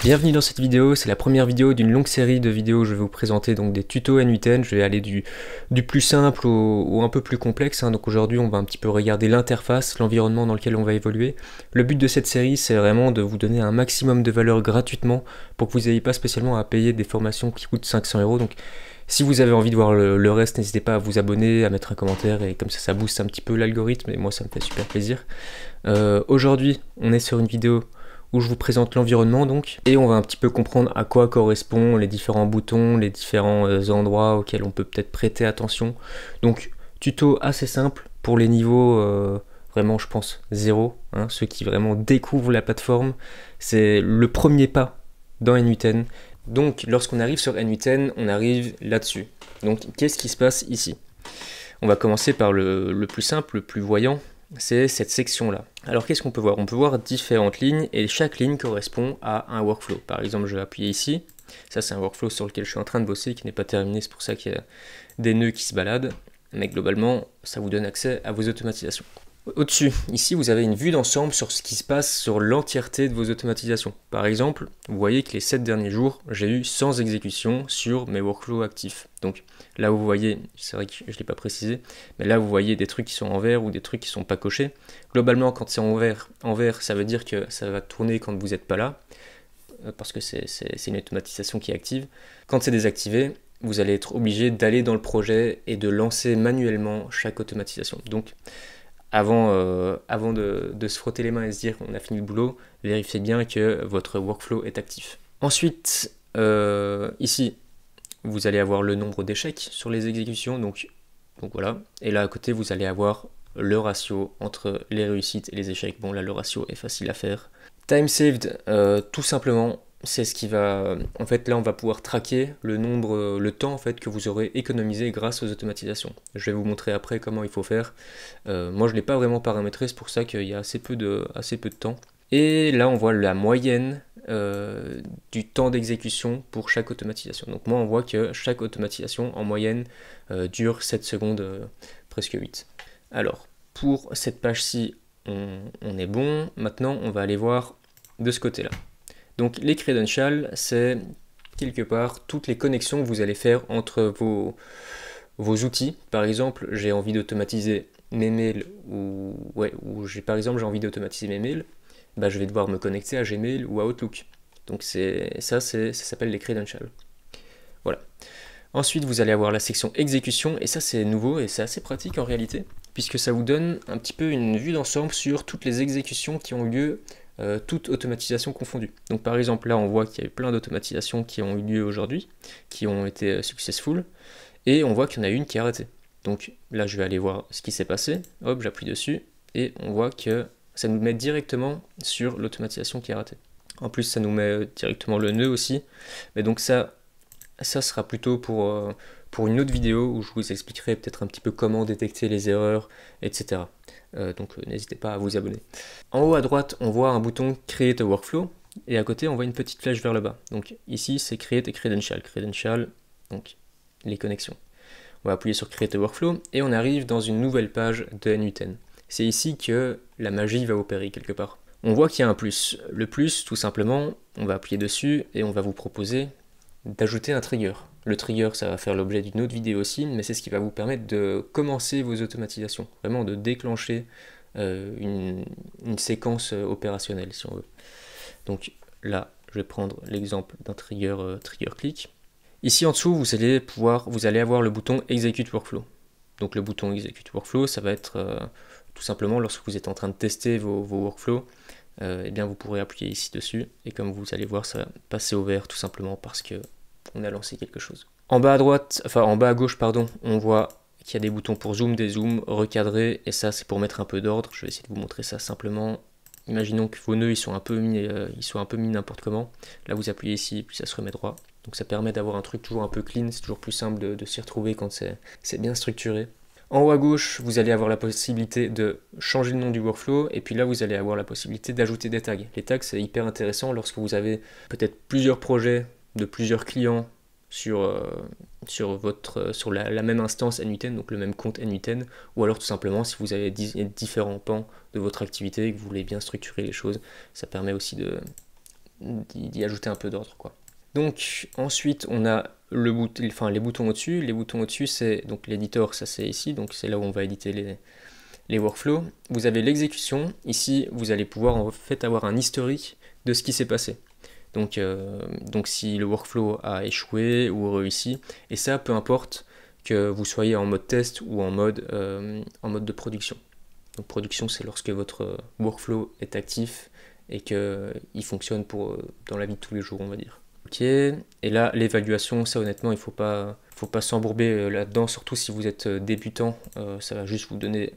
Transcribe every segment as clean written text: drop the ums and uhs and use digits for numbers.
Bienvenue dans cette vidéo, c'est la première vidéo d'une longue série de vidéos où je vais vous présenter donc des tutos N8N. Je vais aller du plus simple au un peu plus complexe, hein. Donc aujourd'hui on va un petit peu regarder l'interface, l'environnement dans lequel on va évoluer. Le but de cette série c'est vraiment de vous donner un maximum de valeur gratuitement pour que vous n'ayez pas spécialement à payer des formations qui coûtent 500 €. Donc si vous avez envie de voir le reste, n'hésitez pas à vous abonner, à mettre un commentaire et comme ça booste un petit peu l'algorithme et moi ça me fait super plaisir. Aujourd'hui on est sur une vidéo où je vous présente l'environnement donc, et on va un petit peu comprendre à quoi correspondent les différents boutons, les différents endroits auxquels on peut peut-être prêter attention. Donc tuto assez simple pour les niveaux vraiment je pense 0, hein, ceux qui vraiment découvrent la plateforme. C'est le premier pas dans N8N. Donc lorsqu'on arrive sur N8N, on arrive là-dessus. Donc qu'est-ce qui se passe ici? On va commencer par le plus simple, le plus voyant. C'est cette section-là. Alors qu'est-ce qu'on peut voir? On peut voir différentes lignes et chaque ligne correspond à un workflow. Par exemple, je vais appuyer ici. Ça, c'est un workflow sur lequel je suis en train de bosser qui n'est pas terminé. C'est pour ça qu'il y a des nœuds qui se baladent. Mais globalement, ça vous donne accès à vos automatisations. Au-dessus, ici, vous avez une vue d'ensemble sur ce qui se passe sur l'entièreté de vos automatisations. Par exemple, vous voyez que les 7 derniers jours, j'ai eu 100 exécutions sur mes workflows actifs. Donc là où vous voyez, c'est vrai que je ne l'ai pas précisé, mais là vous voyez des trucs qui sont en vert ou des trucs qui ne sont pas cochés. Globalement, quand c'est en vert, ça veut dire que ça va tourner quand vous n'êtes pas là, parce que c'est une automatisation qui est active. Quand c'est désactivé, vous allez être obligé d'aller dans le projet et de lancer manuellement chaque automatisation. Donc avant de se frotter les mains et se dire qu'on a fini le boulot, vérifiez bien que votre workflow est actif. Ensuite, ici, vous allez avoir le nombre d'échecs sur les exécutions, donc voilà. Et là à côté, vous allez avoir le ratio entre les réussites et les échecs. Bon, là le ratio est facile à faire. Time saved, tout simplement, c'est ce qui va... En fait, là on va pouvoir traquer le temps en fait que vous aurez économisé grâce aux automatisations. Je vais vous montrer après comment il faut faire. Moi je ne l'ai pas vraiment paramétré, c'est pour ça qu'il y a assez peu de temps. Et là on voit la moyenne du temps d'exécution pour chaque automatisation. Donc moi on voit que chaque automatisation en moyenne dure 7 secondes, presque 8. Alors pour cette page-ci on est bon. Maintenant on va aller voir de ce côté-là. Donc les credentials, c'est quelque part toutes les connexions que vous allez faire entre vos outils. Par exemple, j'ai envie d'automatiser mes mails par exemple j'ai envie d'automatiser mes mails. Bah, je vais devoir me connecter à Gmail ou à Outlook. Donc ça s'appelle les credentials. Voilà. Ensuite, vous allez avoir la section exécution, et ça c'est nouveau et c'est assez pratique en réalité, puisque ça vous donne un petit peu une vue d'ensemble sur toutes les exécutions qui ont eu lieu, toutes automatisations confondues. Donc par exemple, là on voit qu'il y a eu plein d'automatisations qui ont eu lieu aujourd'hui, qui ont été successful, et on voit qu'il y en a une qui a arrêté. Donc là je vais aller voir ce qui s'est passé, hop, j'appuie dessus, et on voit que ça nous met directement sur l'automatisation qui est ratée. En plus, ça nous met directement le nœud aussi. Mais donc ça sera plutôt pour une autre vidéo où je vous expliquerai peut-être un petit peu comment détecter les erreurs, etc. Donc n'hésitez pas à vous abonner. En haut à droite, on voit un bouton Create a Workflow. Et à côté, on voit une petite flèche vers le bas. Donc ici, c'est Create et Credential. Credential, donc les connexions. On va appuyer sur Create a Workflow et on arrive dans une nouvelle page de N8N. C'est ici que la magie va opérer quelque part. On voit qu'il y a un plus. Le plus, tout simplement, on va appuyer dessus et on va vous proposer d'ajouter un trigger. Le trigger, ça va faire l'objet d'une autre vidéo aussi, mais c'est ce qui va vous permettre de commencer vos automatisations, vraiment de déclencher une séquence opérationnelle, si on veut. Donc là, je vais prendre l'exemple d'un trigger click. Ici en dessous, vous allez avoir le bouton Execute Workflow. Donc le bouton Execute Workflow, ça va être tout simplement lorsque vous êtes en train de tester vos workflows, eh bien vous pourrez appuyer ici dessus et comme vous allez voir, ça va passer au vert tout simplement parce que on a lancé quelque chose. En bas à gauche, pardon, on voit qu'il y a des boutons pour zoom, dézoom, recadrer, et ça c'est pour mettre un peu d'ordre. Je vais essayer de vous montrer ça simplement. Imaginons que vos nœuds ils sont un peu mis n'importe comment. Là vous appuyez ici, puis ça se remet droit. Donc ça permet d'avoir un truc toujours un peu clean, c'est toujours plus simple de s'y retrouver quand c'est bien structuré. En haut à gauche, vous allez avoir la possibilité de changer le nom du workflow, et puis là vous allez avoir la possibilité d'ajouter des tags. Les tags c'est hyper intéressant lorsque vous avez peut-être plusieurs projets de plusieurs clients sur la même instance N8N, donc le même compte N8N, ou alors tout simplement si vous avez différents pans de votre activité et que vous voulez bien structurer les choses, ça permet aussi d'y ajouter un peu d'ordre, quoi. Donc ensuite on a les boutons au-dessus. Les boutons au-dessus c'est donc l'éditeur, ça c'est ici, donc c'est là où on va éditer les workflows. Vous avez l'exécution, ici vous allez pouvoir en fait avoir un historique de ce qui s'est passé. Donc si le workflow a échoué ou réussi, et ça peu importe que vous soyez en mode test ou en mode de production. Donc production c'est lorsque votre workflow est actif et qu'il fonctionne dans la vie de tous les jours, on va dire. Ok, et là l'évaluation, ça honnêtement il faut pas s'embourber là-dedans, surtout si vous êtes débutant, ça va juste vous donner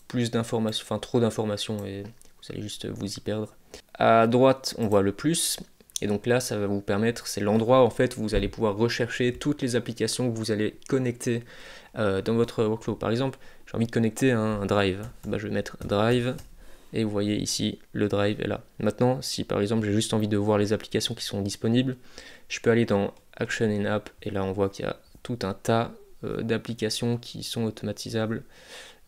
plus d'informations, enfin trop d'informations et vous allez juste vous y perdre. À droite on voit le plus, et donc là ça va vous permettre, c'est l'endroit en fait où vous allez pouvoir rechercher toutes les applications que vous allez connecter dans votre workflow. Par exemple, j'ai envie de connecter un drive, bah, je vais mettre drive. Et vous voyez ici, le drive est là. Maintenant, si par exemple j'ai juste envie de voir les applications qui sont disponibles, je peux aller dans Action in App, et là on voit qu'il y a tout un tas d'applications qui sont automatisables,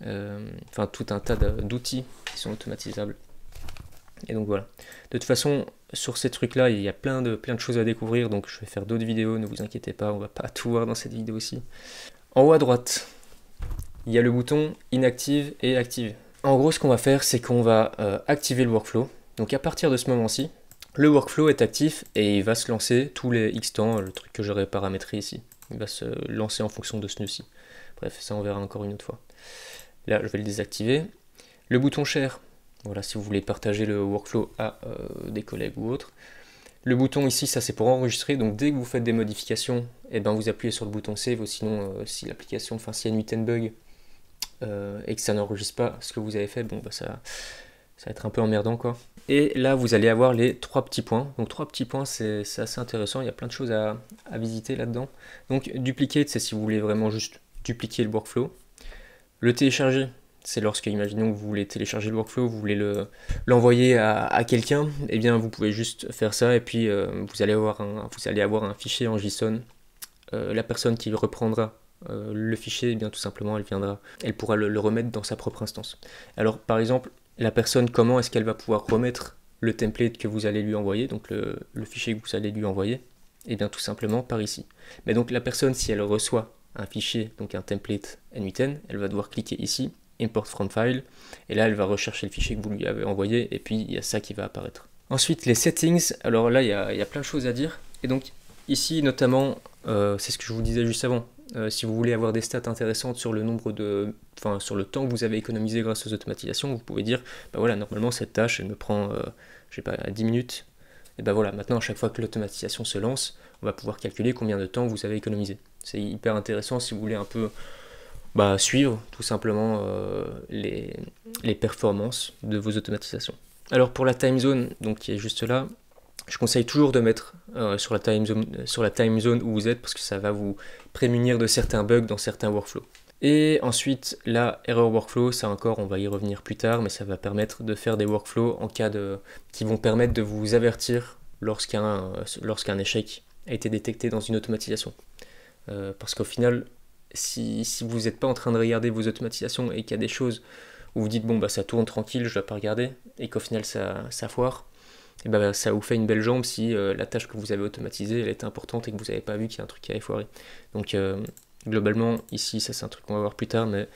enfin tout un tas d'outils qui sont automatisables. Et donc voilà. De toute façon, sur ces trucs-là, il y a plein de choses à découvrir, donc je vais faire d'autres vidéos, ne vous inquiétez pas, on va pas tout voir dans cette vidéo aussi. En haut à droite, il y a le bouton Inactive et Active. En gros, ce qu'on va faire, c'est qu'on va activer le workflow. Donc à partir de ce moment-ci, le workflow est actif et il va se lancer tous les X temps, le truc que j'aurais paramétré ici. Il va se lancer en fonction de ce nœud-ci. Bref, ça on verra encore une autre fois. Là, je vais le désactiver. Le bouton Share, voilà, si vous voulez partager le workflow à des collègues ou autres. Le bouton ici, ça c'est pour enregistrer, donc dès que vous faites des modifications, et ben vous appuyez sur le bouton Save, ou sinon si l'application, enfin s'il y a une hidden bug, et que ça n'enregistre pas ce que vous avez fait, bon bah ça va être un peu emmerdant quoi. Et là vous allez avoir les 3 petits points. Donc 3 petits points c'est assez intéressant, il y a plein de choses à visiter là-dedans. Donc duplicate, c'est si vous voulez vraiment juste dupliquer le workflow. Le télécharger, c'est lorsque, imaginons que vous voulez télécharger le workflow, vous voulez l'envoyer à quelqu'un, et bien vous pouvez juste faire ça et puis vous allez avoir un fichier en JSON. La personne qui reprendra le fichier, eh bien tout simplement elle pourra le remettre dans sa propre instance. Alors par exemple, la personne, comment est-ce qu'elle va pouvoir remettre le template que vous allez lui envoyer, donc le fichier que vous allez lui envoyer? Et bien tout simplement par ici. Mais donc la personne, si elle reçoit un fichier, donc un template N8N, elle va devoir cliquer ici, Import from file, et là elle va rechercher le fichier que vous lui avez envoyé, et puis il y a ça qui va apparaître. Ensuite les settings, alors là il y a plein de choses à dire, et donc ici notamment, c'est ce que je vous disais juste avant, si vous voulez avoir des stats intéressantes sur le nombre sur le temps que vous avez économisé grâce aux automatisations, vous pouvez dire, bah voilà, normalement cette tâche elle me prend, je sais pas, 10 minutes, et ben voilà, maintenant à chaque fois que l'automatisation se lance, on va pouvoir calculer combien de temps vous avez économisé. C'est hyper intéressant si vous voulez un peu suivre tout simplement les performances de vos automatisations. Alors pour la time zone, donc qui est juste là, je conseille toujours de mettre sur la time zone où vous êtes, parce que ça va vous prémunir de certains bugs dans certains workflows. Et ensuite, la error workflow, ça encore, on va y revenir plus tard, mais ça va permettre de faire des workflows qui vont permettre de vous avertir lorsqu'un échec a été détecté dans une automatisation. Parce qu'au final, si vous n'êtes pas en train de regarder vos automatisations et qu'il y a des choses où vous dites bon bah ça tourne tranquille, je ne dois pas regarder, et qu'au final ça foire, et bah ça vous fait une belle jambe si la tâche que vous avez automatisée elle est importante et que vous n'avez pas vu qu'il y a un truc qui avait foiré. Donc globalement ici, ça c'est un truc qu'on va voir plus tard, mais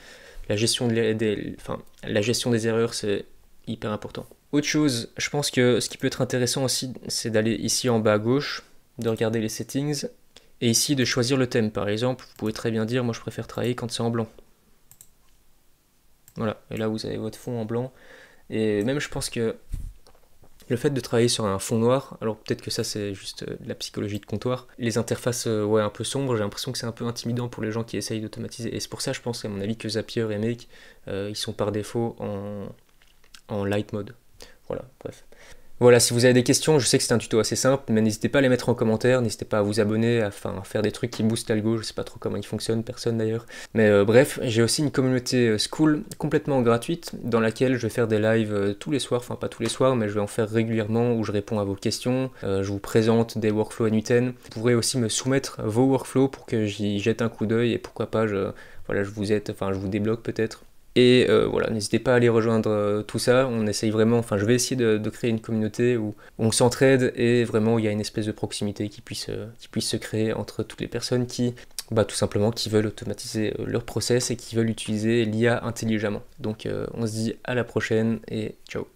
la gestion des erreurs c'est hyper important. Autre chose, je pense que ce qui peut être intéressant aussi, c'est d'aller ici en bas à gauche, de regarder les settings, et ici de choisir le thème. Par exemple, vous pouvez très bien dire, moi je préfère travailler quand c'est en blanc. Voilà, et là vous avez votre fond en blanc, et même je pense que le fait de travailler sur un fond noir, alors peut-être que ça c'est juste de la psychologie de comptoir, les interfaces un peu sombres, j'ai l'impression que c'est un peu intimidant pour les gens qui essayent d'automatiser, et c'est pour ça je pense à mon avis que Zapier et Make, ils sont par défaut en light mode. Voilà, bref. Voilà, si vous avez des questions, je sais que c'est un tuto assez simple, mais n'hésitez pas à les mettre en commentaire, n'hésitez pas à vous abonner, à faire des trucs qui boostent l'algo, je sais pas trop comment il fonctionne, personne d'ailleurs. Mais bref, j'ai aussi une communauté Skool complètement gratuite, dans laquelle je vais faire des lives tous les soirs, enfin pas tous les soirs, mais je vais en faire régulièrement, où je réponds à vos questions, je vous présente des workflows N8N. Vous pourrez aussi me soumettre vos workflows pour que j'y jette un coup d'œil, et pourquoi pas, je vous aide, enfin je vous débloque peut-être. Et voilà, n'hésitez pas à aller rejoindre tout ça. On essaye vraiment, enfin je vais essayer de créer une communauté où on s'entraide et vraiment où il y a une espèce de proximité qui puisse se créer entre toutes les personnes qui, tout simplement, qui veulent automatiser leur process et qui veulent utiliser l'IA intelligemment. Donc on se dit à la prochaine et ciao.